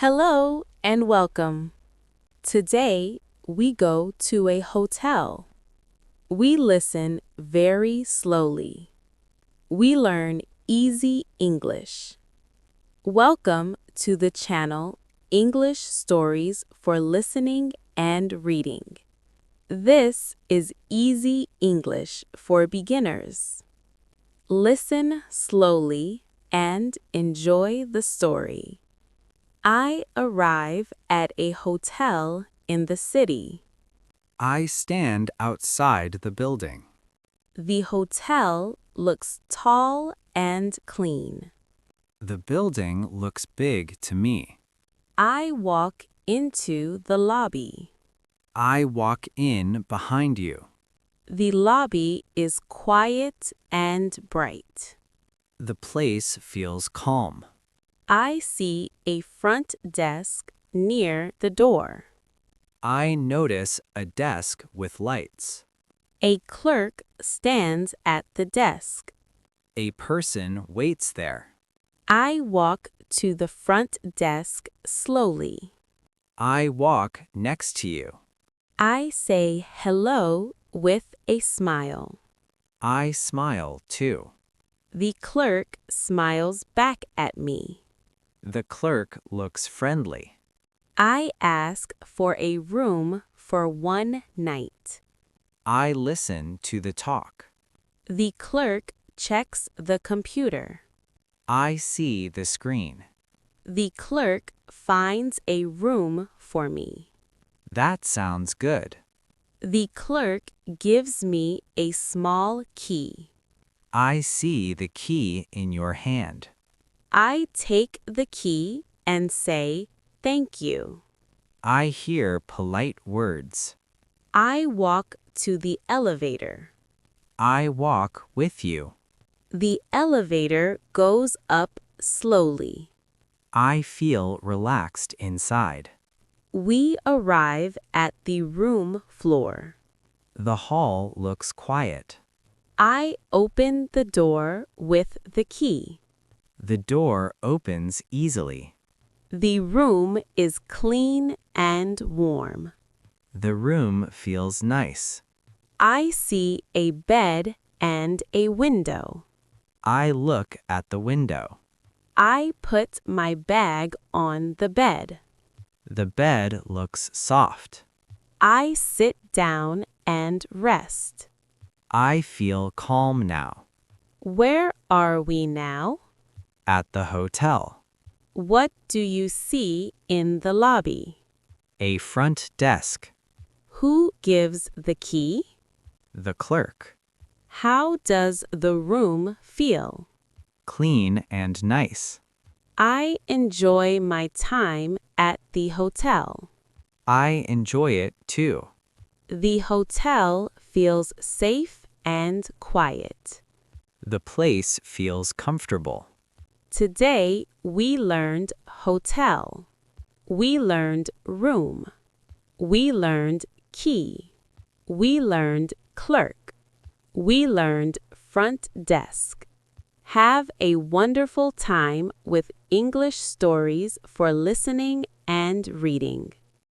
Hello and welcome. Today, we go to a hotel. We listen very slowly. We learn easy English. Welcome to the channel English Stories for Listening and Reading. This is easy English for beginners. Listen slowly and enjoy the story. I arrive at a hotel in the city. I stand outside the building. The hotel looks tall and clean. The building looks big to me. I walk into the lobby. I walk in behind you. The lobby is quiet and bright. The place feels calm. I see a front desk near the door. I notice a desk with lights. A clerk stands at the desk. A person waits there. I walk to the front desk slowly. I walk next to you. I say hello with a smile. I smile too. The clerk smiles back at me. The clerk looks friendly. I ask for a room for one night. I listen to the talk. The clerk checks the computer. I see the screen. The clerk finds a room for me. That sounds good. The clerk gives me a small key. I see the key in your hand. I take the key and say, "Thank you." I hear polite words. I walk to the elevator. I walk with you. The elevator goes up slowly. I feel relaxed inside. We arrive at the room floor. The hall looks quiet. I open the door with the key. The door opens easily. The room is clean and warm. The room feels nice. I see a bed and a window. I look at the window. I put my bag on the bed. The bed looks soft. I sit down and rest. I feel calm now. Where are we now? At the hotel. What do you see in the lobby? A front desk. Who gives the key? The clerk. How does the room feel? Clean and nice. I enjoy my time at the hotel. I enjoy it too. The hotel feels safe and quiet. The place feels comfortable. Today, we learned hotel. We learned room. We learned key. We learned clerk. We learned front desk. Have a wonderful time with English Stories for Listening and Reading.